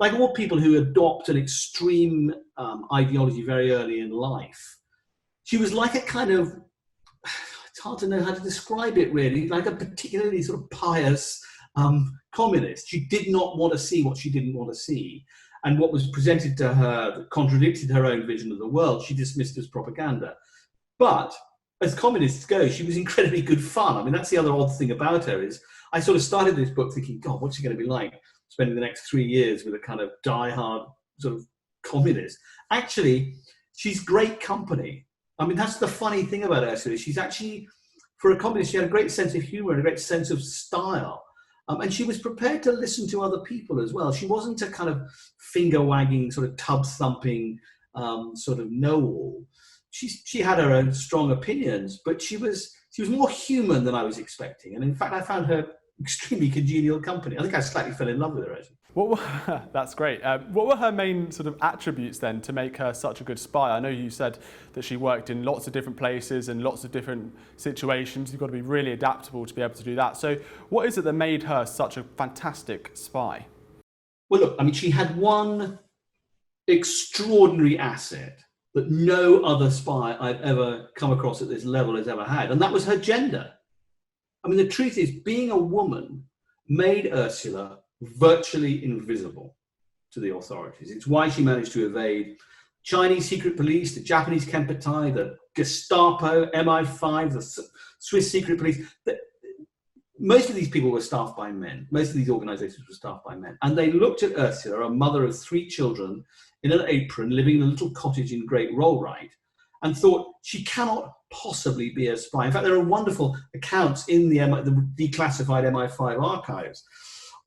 like all people who adopt an extreme ideology very early in life, she was like a kind of, it's hard to know how to describe it really, like a particularly sort of pious communist. She did not want to see what she didn't want to see. And what was presented to her that contradicted her own vision of the world, she dismissed as propaganda. But as communists go, she was incredibly good fun. I mean, that's the other odd thing about her is I sort of started this book thinking, God, what's she going to be like spending the next 3 years with a kind of diehard sort of communist? Actually, she's great company. I mean, that's the funny thing about Ursula. She's actually, for a communist, she had a great sense of humor and a great sense of style. And she was prepared to listen to other people as well. She wasn't a kind of finger-wagging, sort of tub-thumping sort of know-all. She had her own strong opinions, but she was more human than I was expecting. And in fact, I found her extremely congenial company. I think I slightly fell in love with her, actually. That's great. What were her main sort of attributes then to make her such a good spy? I know you said that she worked in lots of different places and lots of different situations. You've got to be really adaptable to be able to do that. So what is it that made her such a fantastic spy? Well, look, I mean, she had one extraordinary asset that no other spy I've ever come across at this level has ever had, and that was her gender. I mean, the truth is, being a woman made Ursula virtually invisible to the authorities. It's why she managed to evade Chinese secret police, the Japanese Kempeitai, the Gestapo, MI5, the Swiss secret police. Most of these people were staffed by men. Most of these organizations were staffed by men. And they looked at Ursula, a mother of 3 children, in an apron, living in a little cottage in Great Rollright, and thought, she cannot possibly be a spy. In fact, there are wonderful accounts in the declassified MI5 archives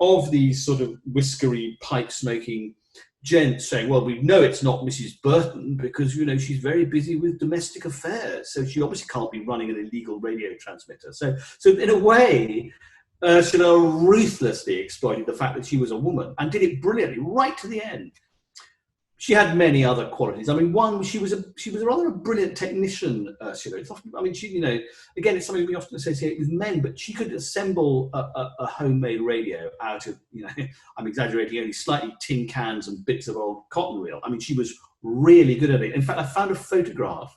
of these sort of whiskery, pipe-smoking gents saying, well, we know it's not Mrs. Burton because, you know, she's very busy with domestic affairs, so she obviously can't be running an illegal radio transmitter. So in a way, Ursula ruthlessly exploited the fact that she was a woman and did it brilliantly right to the end. She had many other qualities. I mean, one, she was a rather a brilliant technician, Ursula. It's often, I mean, she, you know, again, it's something we often associate with men, but she could assemble a homemade radio out of, you know, I'm exaggerating, only slightly, tin cans and bits of old cotton reel. I mean, she was really good at it. In fact, I found a photograph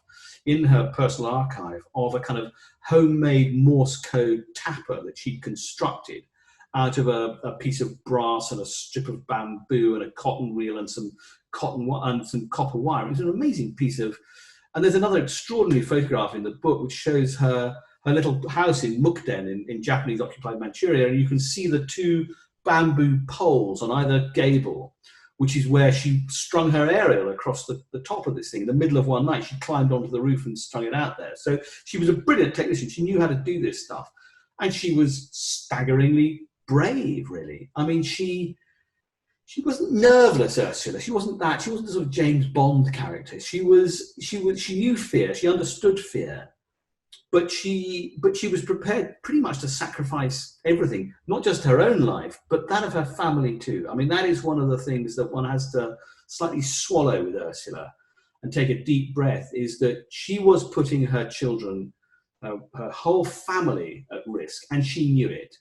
in her personal archive of a kind of homemade Morse code tapper that she'd constructed out of a piece of brass and a strip of bamboo and a cotton reel and some cotton and some copper wire. It was an amazing piece of, and there's another extraordinary photograph in the book which shows her little house in Mukden in Japanese occupied Manchuria, and you can see the 2 bamboo poles on either gable, which is where she strung her aerial across the top of this thing. In the middle of one night, she climbed onto the roof and strung it out there. So she was a brilliant technician. She knew how to do this stuff, and she was staggeringly brave, really. I mean, she wasn't nerveless, Ursula. She wasn't that. She wasn't the sort of James Bond character. She knew fear. She understood fear, but she was prepared pretty much to sacrifice everything, not just her own life, but that of her family too. I mean, that is one of the things that one has to slightly swallow with Ursula and take a deep breath, is that she was putting her children, her whole family at risk, and she knew it.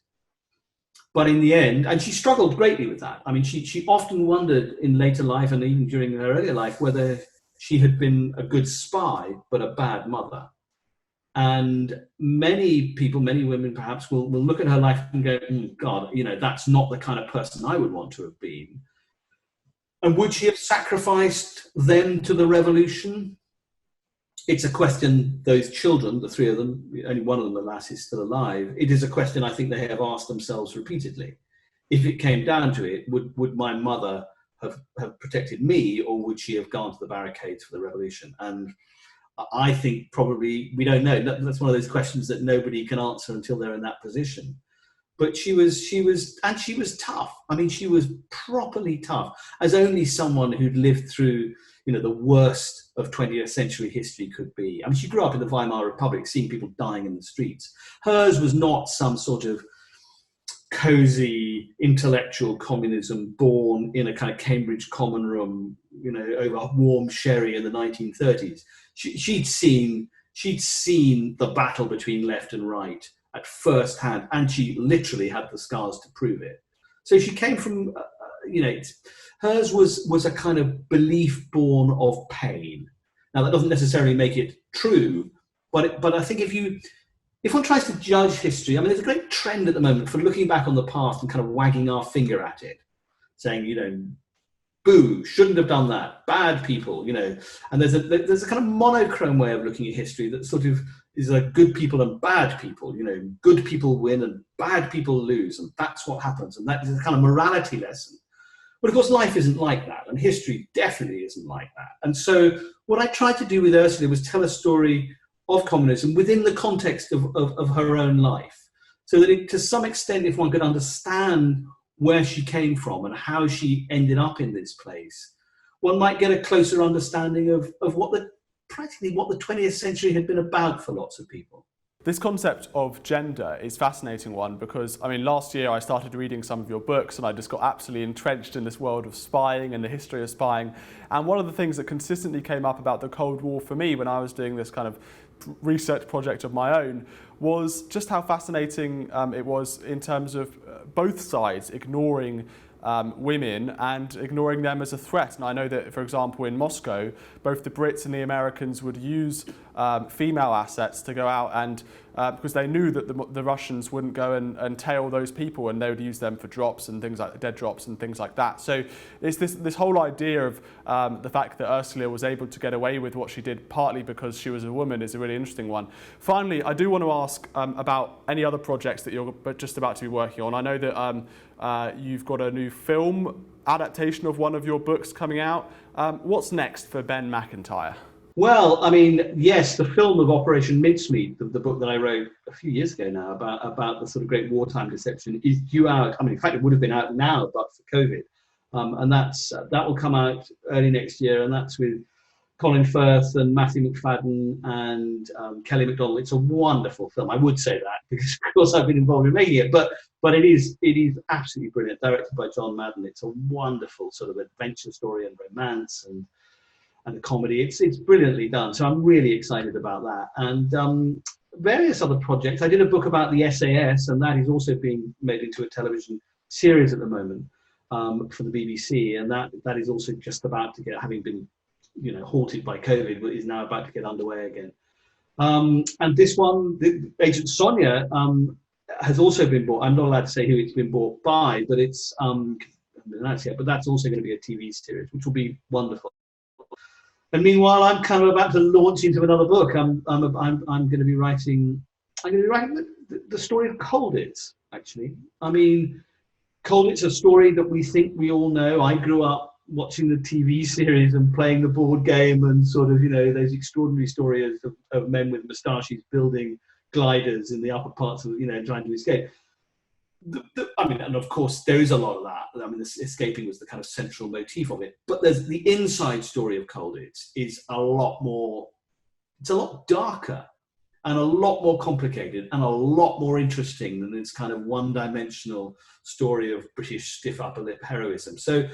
But in the end, and she struggled greatly with that. I mean, she often wondered in later life and even during her earlier life whether she had been a good spy, but a bad mother. And many people, many women perhaps, will look at her life and go, God, you know, that's not the kind of person I would want to have been. And would she have sacrificed them to the revolution? It's a question those children, the 3 of them, only one of them, alas, is still alive. It is a question I think they have asked themselves repeatedly. If it came down to it, would my mother have protected me, or would she have gone to the barricades for the revolution? And I think probably, we don't know. That's one of those questions that nobody can answer until they're in that position. But she was tough. I mean, she was properly tough, as only someone who'd lived through, you know, the worst of 20th century history could be. I mean, she grew up in the Weimar Republic, seeing people dying in the streets. Hers was not some sort of cozy intellectual communism born in a kind of Cambridge common room, you know, over warm sherry in the 1930s. She'd seen the battle between left and right at first hand, and she literally had the scars to prove it. So she came from, you know, hers was a kind of belief born of pain. Now, that doesn't necessarily make it true, but I think if one tries to judge history, I mean, there's a great trend at the moment for looking back on the past and kind of wagging our finger at it, saying, you know, boo, shouldn't have done that, bad people, you know. And there's a kind of monochrome way of looking at history that sort of is like good people and bad people, you know, good people win and bad people lose, and that's what happens, and that is a kind of morality lesson. But of course, life isn't like that, and history definitely isn't like that. And so what I tried to do with Ursula was tell a story of communism within the context of her own life, so that to some extent, if one could understand where she came from and how she ended up in this place, one might get a closer understanding of practically what the 20th century had been about for lots of people. This concept of gender is a fascinating one because, I mean, last year I started reading some of your books and I just got absolutely entrenched in this world of spying and the history of spying. And one of the things that consistently came up about the Cold War for me when I was doing this kind of research project of my own was just how fascinating it was in terms of both sides ignoring women and ignoring them as a threat. And I know that, for example, in Moscow, both the Brits and the Americans would use female assets to go out and because they knew that the Russians wouldn't go and tail those people, and they would use them for drops and things like dead drops and things like that. So it's this whole idea of the fact that Ursula was able to get away with what she did partly because she was a woman is a really interesting one. Finally, I do want to ask about any other projects that you're just about to be working on. I know that you've got a new film adaptation of one of your books coming out. What's next for Ben Macintyre? Well, I mean, yes, the film of Operation Mincemeat, the book that I wrote a few years ago now about the sort of great wartime deception, is due out. I mean, in fact, it would have been out now, but for COVID. And that will come out early next year, and that's with Colin Firth and Matthew McFadden and Kelly MacDonald. It's a wonderful film. I would say that because, of course, I've been involved in making it, but it is absolutely brilliant. Directed by John Madden. It's a wonderful sort of adventure story and romance and a comedy. It's brilliantly done. So I'm really excited about that. And various other projects. I did a book about the SAS, and that is also being made into a television series at the moment for the BBC, and that is also just about to get, having been halted by COVID, but is now about to get underway again. And this one, Agent Sonya, has also been bought. I'm not allowed to say who it's been bought by, but it's announced yet. But that's also going to be a TV series, which will be wonderful. And meanwhile, I'm kind of about to launch into another book. I'm going to be writing. I'm going to be writing the story of Colditz. Actually, I mean, Colditz, a story that we think we all know. I grew up watching the TV series and playing the board game, and sort of those extraordinary stories of men with moustaches building gliders in the upper parts of trying to escape. I mean, and of course there is a lot of that. I mean, this escaping was the kind of central motif of it. But there's the inside story of Colditz is a lot more. It's a lot darker and a lot more complicated and a lot more interesting than this kind of one-dimensional story of British stiff upper lip heroism. So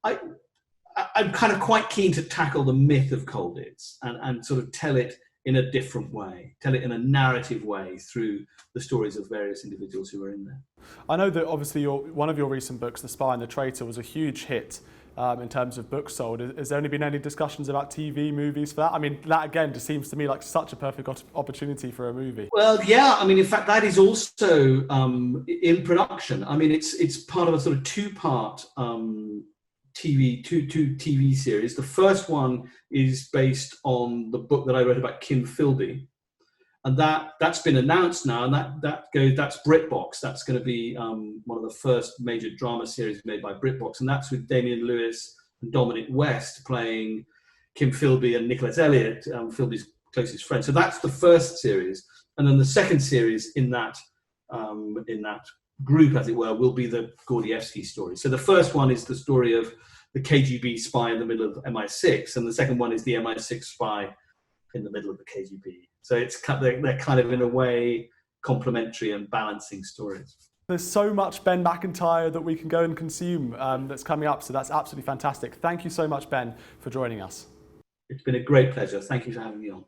I'm kind of quite keen to tackle the myth of Colditz and sort of tell it in a different way, tell it in a narrative way through the stories of various individuals who are in there. I know that obviously one of your recent books, The Spy and the Traitor, was a huge hit in terms of books sold. Has there only been any discussions about TV, movies for that? I mean, that again just seems to me like such a perfect opportunity for a movie. Well, yeah, I mean, in fact, that is also in production. I mean, it's part of a sort of two-part two TV series. The first one is based on the book that I wrote about Kim Philby, and that's been announced now, and that's BritBox. That's going to be one of the first major drama series made by BritBox, and that's with Damian Lewis and Dominic West playing Kim Philby and Nicholas Elliott, Philby's closest friend. So that's the first series, and then the second series in that group, as it were, will be the Gordievsky story. So the first one is the story of the KGB spy in the middle of MI6, and the second one is the MI6 spy in the middle of the KGB. So they're kind of in a way complementary and balancing stories. There's so much Ben Macintyre that we can go and consume that's coming up, so that's absolutely fantastic. Thank you so much, Ben, for joining us. It's been a great pleasure. Thank you for having me on.